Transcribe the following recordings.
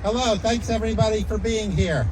Hello, thanks everybody for being here.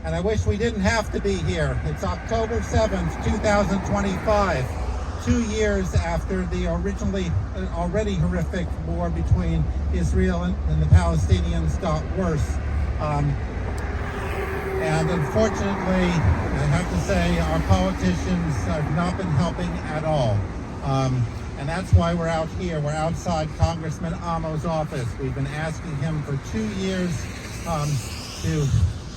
And I wish we didn't have to be here. It's October 7th, 2025, 2 years after the already horrific war between Israel and the Palestinians got worse. And unfortunately, I have to say, our politicians have not been helping at all. And that's why we're out here. We're outside Congressman Amo's office. We've been asking him for 2 years to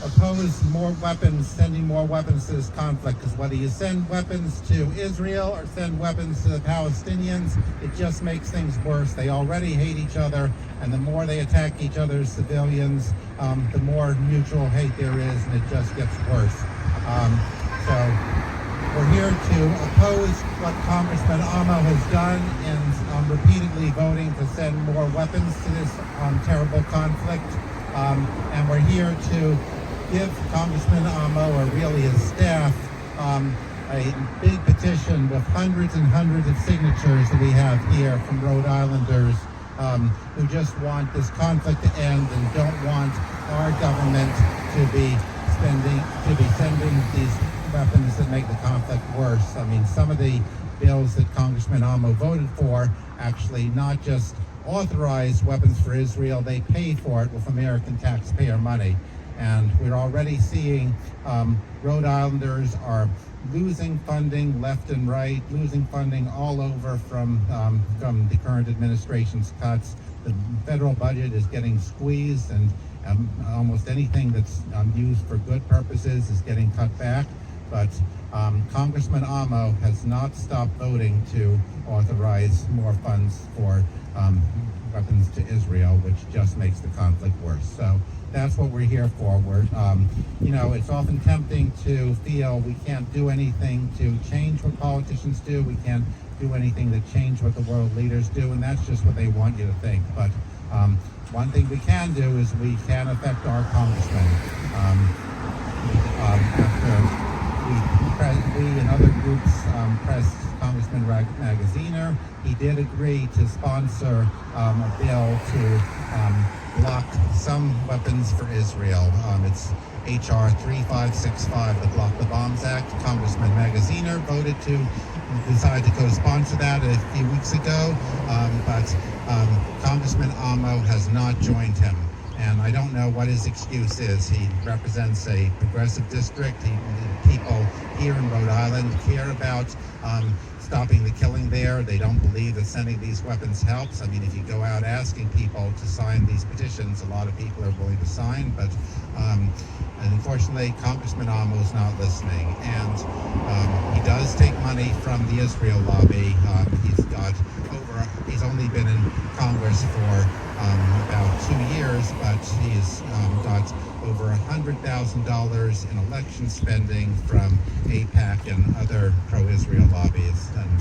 oppose more weapons, sending more weapons to this conflict. Because whether you send weapons to Israel or send weapons to the Palestinians, it just makes things worse. They already hate each other, and the more they attack each other's civilians, the more mutual hate there is, and it just gets worse. So we're here to oppose what Congressman Amo has done in repeatedly voting to send more weapons to this terrible conflict. And we're here to give Congressman Amo, or really his staff, a big petition with hundreds and hundreds of signatures that we have here from Rhode Islanders who just want this conflict to end and don't want our government to be sending these weapons that make the conflict worse. I mean, some of the bills that Congressman Amo voted for actually not just authorize weapons for Israel, they pay for it with American taxpayer money. And we're already seeing Rhode Islanders are losing funding left and right, losing funding all over from the current administration's cuts. The federal budget is getting squeezed, and almost anything that's used for good purposes is getting cut back. But Congressman Amo has not stopped voting to authorize more funds for weapons to Israel, which just makes the conflict worse. So that's what we're here for. It's often tempting to feel we can't do anything to change what politicians do. We can't do anything to change what the world leaders do, and that's just what they want you to think. But one thing we can do is we can affect our congressman. After we and other groups pressed Congressman Magaziner, he did agree to sponsor a bill to block some weapons for Israel. It's H.R. 3565, the Block the Bombs Act. Congressman Magaziner decided to co-sponsor that a few weeks ago, but Congressman Amo has not joined him. And I don't know what his excuse is. He represents a progressive district. People here in Rhode Island care about stopping the killing there. They don't believe that sending these weapons helps. I mean, if you go out asking people to sign these petitions, a lot of people are willing to sign, but unfortunately, Congressman Amo is not listening. And he does take money from the Israel lobby. He's only been in Congress for about 2 years, but he's got over $100,000 in election spending from AIPAC and other pro-Israel lobbies. And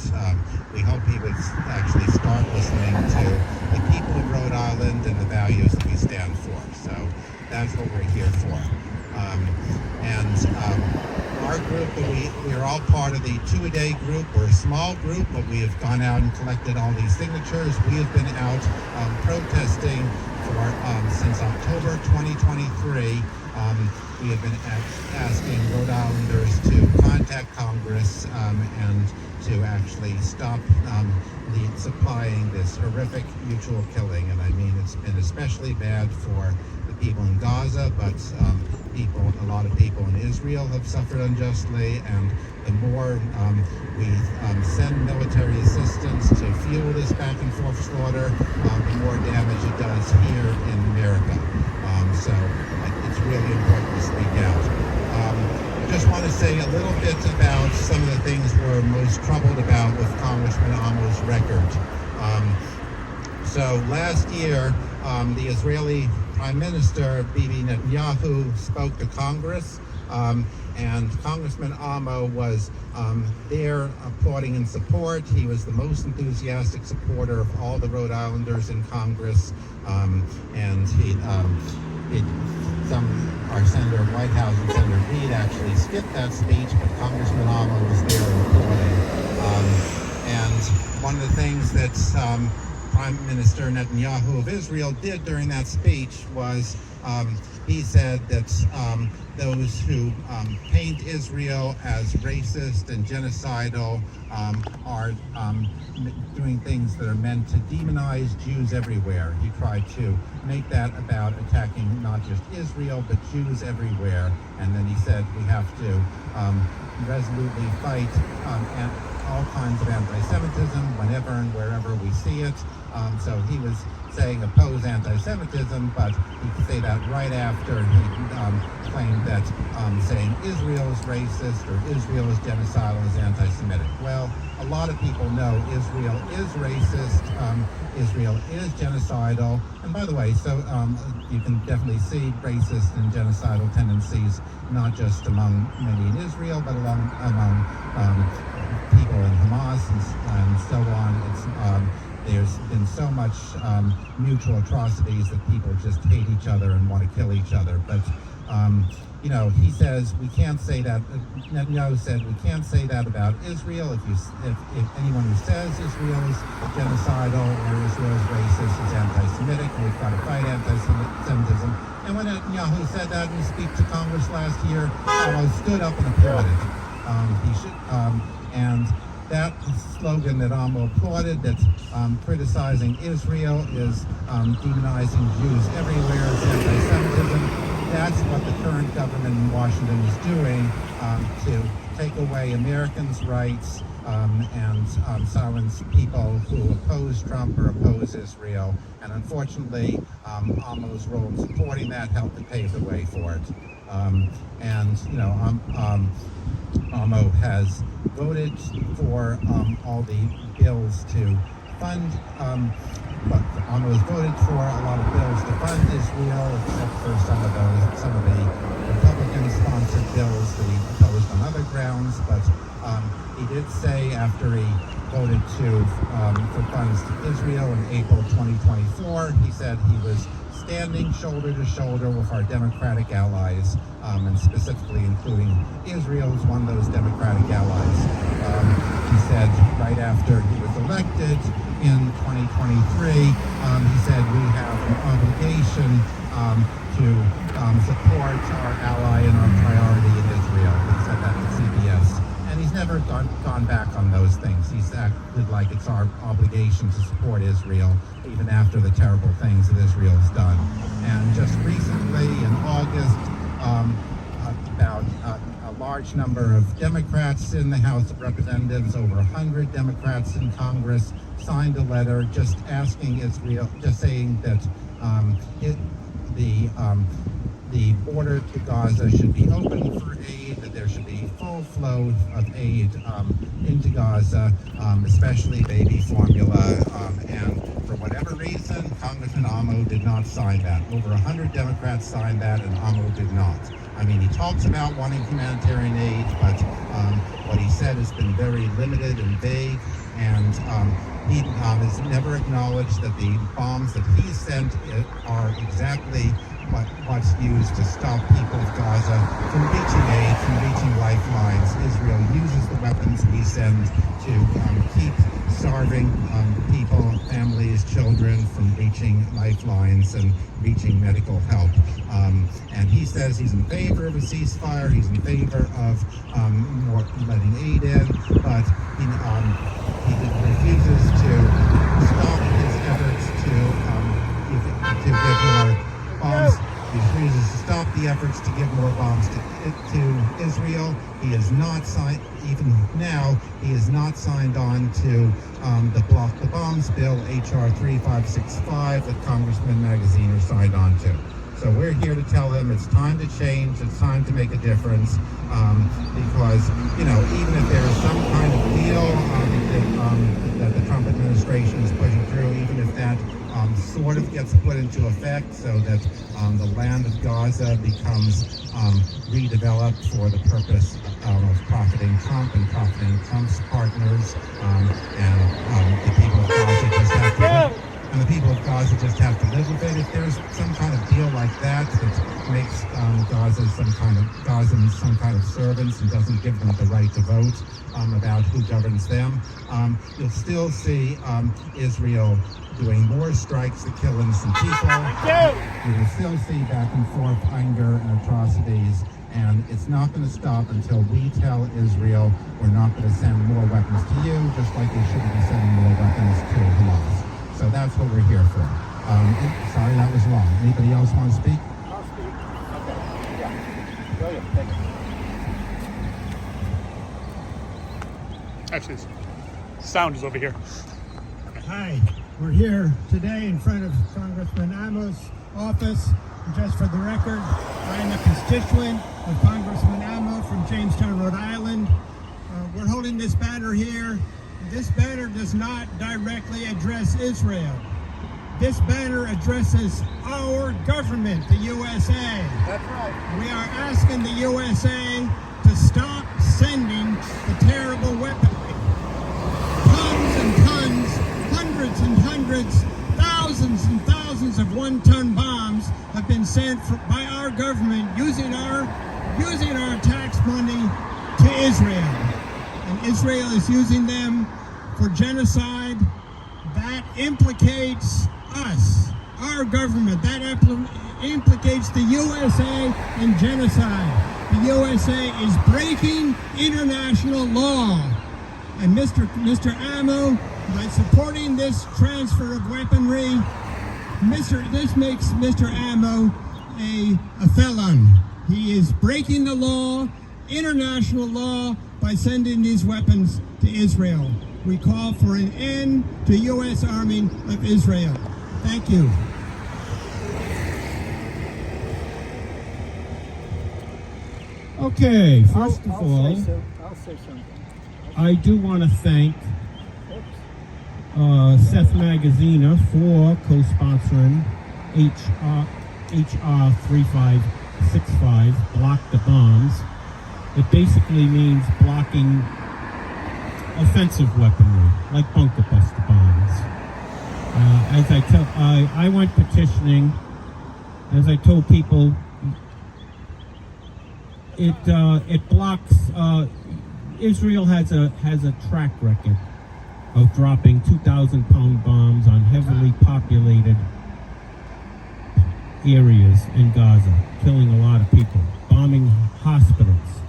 we hope he would actually start listening to the people of Rhode Island and the values that we stand for. So that's what we're here for. Our group, we are all part of the two-a-day group. We're a small group, but we have gone out and collected all these signatures. We have been out protesting since October 2023. We have been asking Rhode Islanders to contact Congress and to actually stop supplying this horrific mutual killing. And I mean, it's been especially bad for the people in Gaza, but a lot of people in Israel have suffered unjustly, and the more we send military assistance to fuel this back and forth slaughter, the more damage it does here in America. So it's really important to speak out. I just want to say a little bit about some of the things we're most troubled about with Congressman Amo's record. So last year, the Israeli Prime Minister Bibi Netanyahu spoke to Congress, and Congressman Amo was there applauding in support. He was the most enthusiastic supporter of all the Rhode Islanders in Congress, and our Senator Whitehouse and Senator Reid actually skipped that speech, but Congressman Amo was there applauding. And one of the things that Prime Minister Netanyahu of Israel did during that speech was He said that those who paint Israel as racist and genocidal are doing things that are meant to demonize Jews everywhere. He tried to make that about attacking not just Israel, but Jews everywhere. And then he said we have to resolutely fight all kinds of anti-Semitism whenever and wherever we see it. So he was saying oppose anti-Semitism, but he could say that right after he claimed that saying Israel is racist or Israel is genocidal is anti-Semitic. Well, a lot of people know Israel is racist, Israel is genocidal, and by the way, so you can definitely see racist and genocidal tendencies not just among many in Israel, but among people in Hamas and so on. There's been so much mutual atrocities that people just hate each other and want to kill each other. But he says we can't say that. Netanyahu said we can't say that about Israel. If anyone who says Israel is genocidal or Israel is racist is anti-Semitic, we've got to fight anti-Semitism. And when Netanyahu said that in his speech to Congress last year, Amo stood up and applauded. And that slogan that Amo applauded, that's criticizing Israel, is demonizing Jews everywhere, it's anti-Semitism. That's what the current government in Washington is doing to take away Americans' rights and silence people who oppose Trump or oppose Israel. And unfortunately, Amo's role in supporting that helped to pave the way for it. Amo has voted for all the bills to fund. Amo has voted for a lot of bills to fund Israel, except for some of the Republican-sponsored bills that he opposed on other grounds. But he did say after he voted for funds to Israel in April 2024, he said he was standing shoulder to shoulder with our democratic allies, and specifically including Israel as one of those democratic allies. He said right after he was elected in 2023, he said we have an obligation to support our ally and our priority in Israel. He said that to CBS. And he's never gone back on those things. He's acted like it's our obligation to support Israel, even after the terrible things that Israel has done. And just recently, in August, about a large number of Democrats in the House of Representatives, over 100 Democrats in Congress, signed a letter just asking Israel, just saying that the border to Gaza should be open for aid, that there should be full flow of aid into Gaza, especially baby formula. And for whatever reason, Congressman Amo did not sign that. Over 100 Democrats signed that, and Amo did not. I mean, he talks about wanting humanitarian aid, but what he said has been very limited and vague, and he has never acknowledged that the bombs that he sent are exactly what's used to stop people of Gaza from reaching aid, from reaching lifelines. Israel uses the weapons we send to keep starving people, families, children from reaching lifelines and reaching medical help. And he says he's in favor of a ceasefire, he's in favor of more letting aid in, but he refuses to stop his efforts to give more bombs. He refuses to stop the efforts to give more bombs to Israel. He has not signed, even now, he has not signed on to the Block the Bombs bill, H.R. 3565, that Congressman Magaziner signed on to. So we're here to tell him it's time to change, it's time to make a difference, because, even if there's some kind of deal that the Trump administration is pushing through, even if that sort of gets put into effect so that the land of Gaza becomes redeveloped for the purpose of profiting Trump and profiting Trump's partners, and the people of Gaza just have to live with it. If there's some kind of deal like that makes Gazans some kind of servants and doesn't give them the right to vote about who governs them. You'll still see Israel doing more strikes that kill innocent people. You will still see back and forth anger and atrocities, and it's not going to stop until we tell Israel we're not going to send more weapons to you, just like we shouldn't be sending more weapons to Hamas. So that's what we're here for. Sorry, that was long. Anybody else want to speak? I'll speak. Okay. Yeah. Go ahead. Thank you. Actually, sound is over here. Hi. We're here today in front of Congressman Amo's office. Just for the record, I'm a constituent of Congressman Amo from Jamestown, Rhode Island. We're holding this banner here. This banner does not directly address Israel. This banner addresses our government, the USA. That's right. We are asking the USA to stop sending the terrible weaponry. Tons and tons, hundreds and hundreds, thousands and thousands of one-ton bombs have been sent by our government using our tax money to Israel. And Israel is using them for genocide. That implicates us, our government. That implicates the USA in genocide. The USA is breaking international law. And Mr. Amo, by supporting this transfer of weaponry, this makes Mr. Amo a felon. He is breaking the law, international law, by sending these weapons to Israel. We call for an end to U.S. arming of Israel. Thank you. Okay, first of all, I'll say something. I do want to thank Seth Magaziner for co-sponsoring HR 3565, Block the Bombs. It basically means blocking offensive weaponry, like bunker buster bombs. I went petitioning. As I told people, it blocks. Israel has a track record of dropping 2,000-pound bombs on heavily populated areas in Gaza, killing a lot of people, bombing hospitals.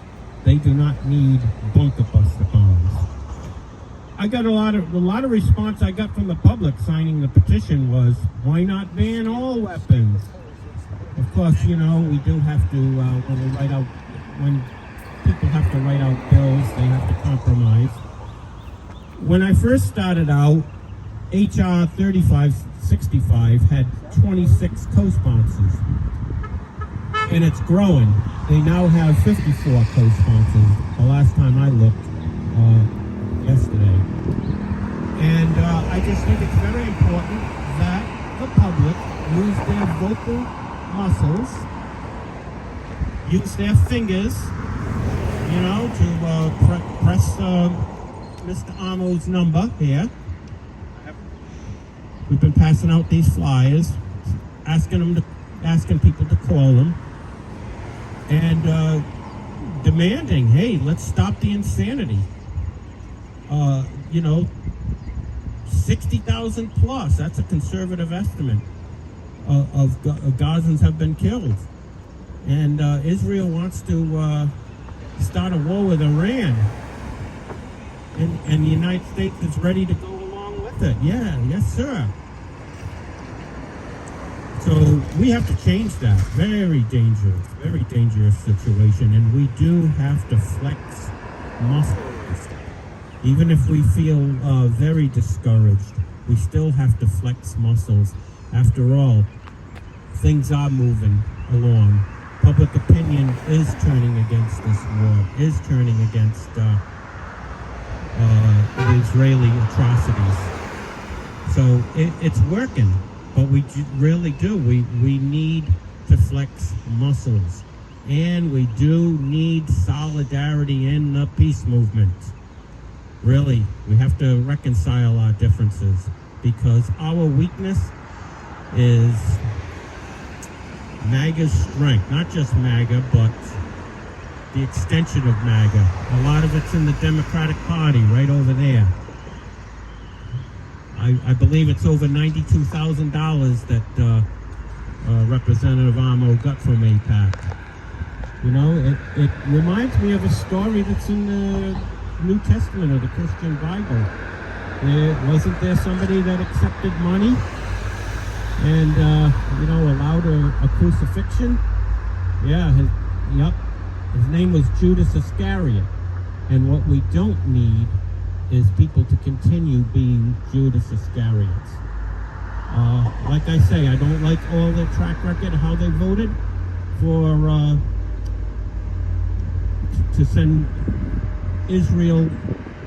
They do not need bunker buster bombs. I got a lot of response I got from the public signing the petition was, why not ban all weapons? Of course, we do have to, when people have to write out bills, they have to compromise. When I first started out, HR 3565 had 26 co-sponsors, and it's growing. They now have 54 co-sponsors, the last time I looked, yesterday. And I just think it's very important that the public use their vocal muscles, use their fingers, to press Mr. Amo's number here. We've been passing out these flyers, asking people to call them, and demanding, hey, let's stop the insanity. 60,000 plus, that's a conservative estimate of Gazans have been killed. And Israel wants to start a war with Iran. And the United States is ready to go along with it. Yeah, yes, sir. So we have to change that. Very dangerous situation. And we do have to flex muscles. Even if we feel very discouraged, we still have to flex muscles. After all, things are moving along. Public opinion is turning against this war, is turning against the Israeli atrocities. So it's working, but we really do. We need to flex muscles. And we do need solidarity in the peace movement. Really, we have to reconcile our differences, because our weakness is MAGA's strength, not just MAGA, but the extension of MAGA. A lot of it's in the Democratic Party, right over there. I believe it's over $92,000 that Representative Amo got from AIPAC. You know, it reminds me of a story that's in the New Testament of the Christian Bible. Wasn't there somebody that accepted money and, allowed a crucifixion? Yeah, his name was Judas Iscariot. And what we don't need is people to continue being Judas Iscariots. Like I say, I don't like all their track record, how they voted for to send Israel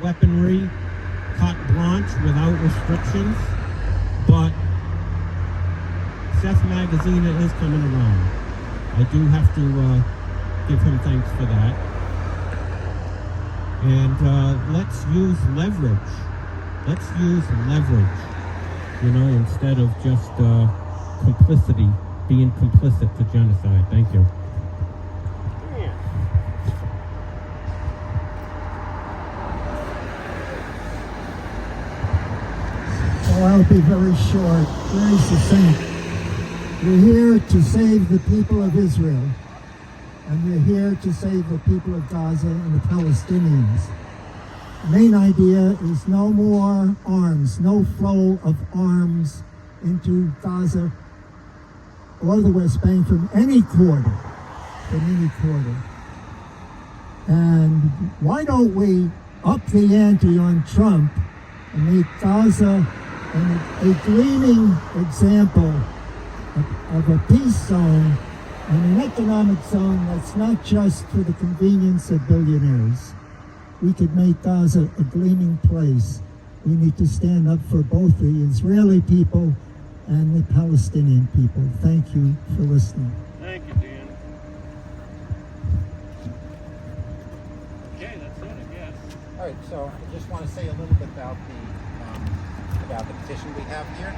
weaponry, carte blanche, without restrictions. But Seth Magazine is coming around. I do have to give him thanks for that. And let's use leverage. Let's use leverage, instead of just complicity, being complicit to genocide. Thank you. So I'll be very short, very succinct. We're here to save the people of Israel. And we're here to save the people of Gaza and the Palestinians. The main idea is no more arms, no flow of arms into Gaza or the West Bank from any quarter. And why don't we up the ante on Trump and make Gaza a gleaming example of a peace zone and an economic zone that's not just for the convenience of billionaires. We could make Gaza a gleaming place. We need to stand up for both the Israeli people and the Palestinian people. Thank you for listening. Thank you, Dan. Okay, that's it, I guess. All right, so I just want to say a little bit about the petition we have here.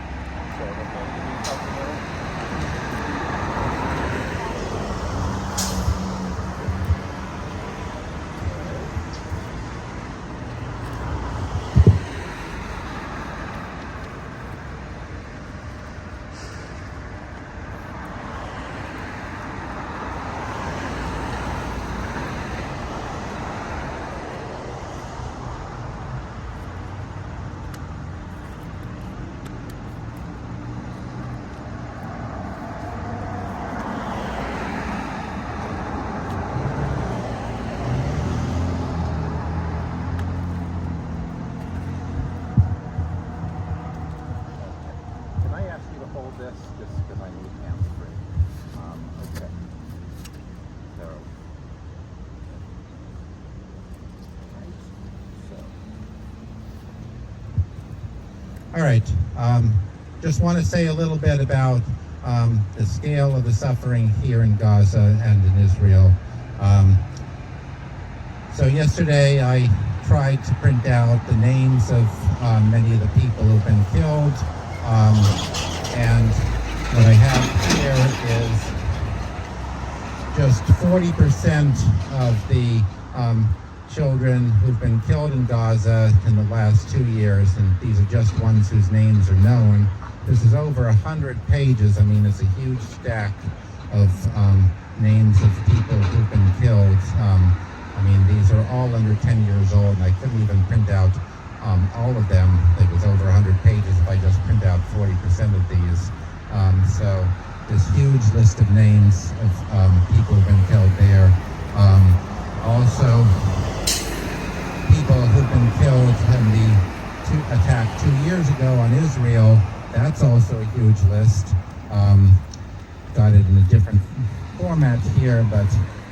So we'll go to the details a little. This just because I need hands free. Okay. All right. Just want to say a little bit about the scale of the suffering here in Gaza and in Israel. So yesterday I tried to print out the names of many of the people who've been killed. And what I have here is just 40% of the children who've been killed in Gaza in the last 2 years, and these are just ones whose names are known. This is over 100 pages. I mean, it's a huge stack of names of people who've been killed. I mean, these are all under 10 years old, and I couldn't even print out all of them. It was over 100 pages if I just print out 40% of these. So this huge list of names of people who've been killed there. Also, people who've been killed in the attack 2 years ago on Israel. That's also a huge list. Got it in a different format here, but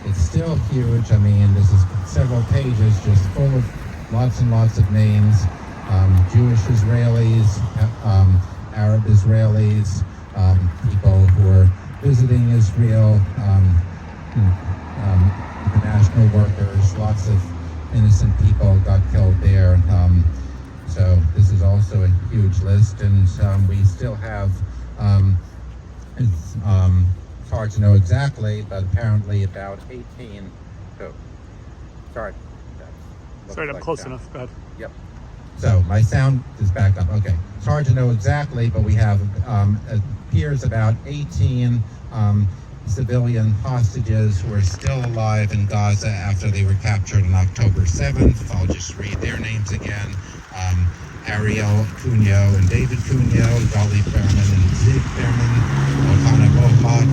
it's still huge. I mean, this is several pages just full of lots and lots of names. Jewish Israelis, Arab Israelis, people who are visiting Israel, international workers, lots of innocent people got killed there. So this is also a huge list, and we still have It's hard to know exactly, but apparently about 18. Oh, sorry. That Sorry, looks I'm like close sound. enough. Go ahead. Yep. So my sound is back up. Okay. It's hard to know exactly, but we have appears about 18 civilian hostages who are still alive in Gaza after they were captured on October 7th. I'll just read their names again. Ariel Cunyo and David Cunyo, Dolly Berman and Zig Berman, Ohana Bohat,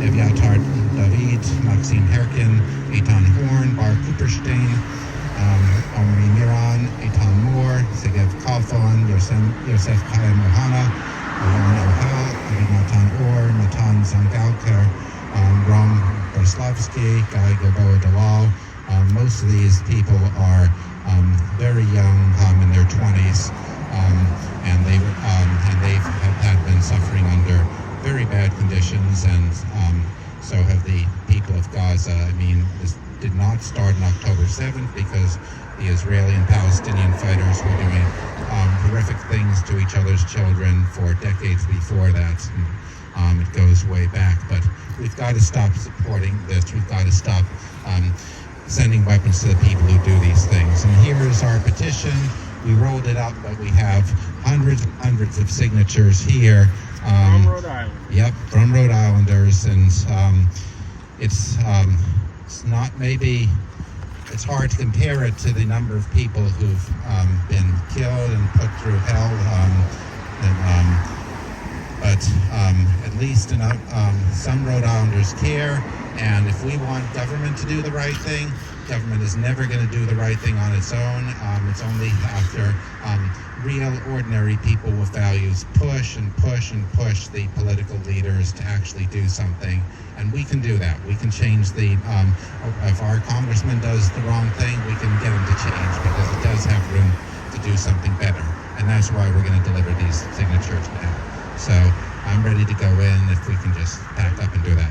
Evyatar David, Maxime Herkin, Eitan Horn, Bar Cooperstein, Omri Miran, Eitan Moore, Segev Kalfon, Yosef Chaim Ohana, Oran Ohel, Avinatan Or, Matan Zangalker, Rom Berslavsky, Guy Gilboa Dalal. Most of these people are very young, in their 20s, and they have been suffering under very bad conditions, and so have the people of Gaza. I mean, this did not start on October 7th because the Israeli and Palestinian fighters were doing horrific things to each other's children for decades before that. And, it goes way back, but we've got to stop supporting this. We've got to stop sending weapons to the people who do these things. And here is our petition. We rolled it up, but we have hundreds and hundreds of signatures here. From Rhode Island. Yep, from Rhode Islanders, and it's not, maybe it's hard to compare it to the number of people who've been killed and put through hell, but at least some Rhode Islanders care. And if we want government to do the right thing, government is never going to do the right thing on its own. It's only after real, ordinary people with values push and push and push the political leaders to actually do something. And we can do that. We can change if our congressman does the wrong thing, we can get him to change, because it does have room to do something better. And that's why we're going to deliver these signatures now. So I'm ready to go in if we can just pack up and do that.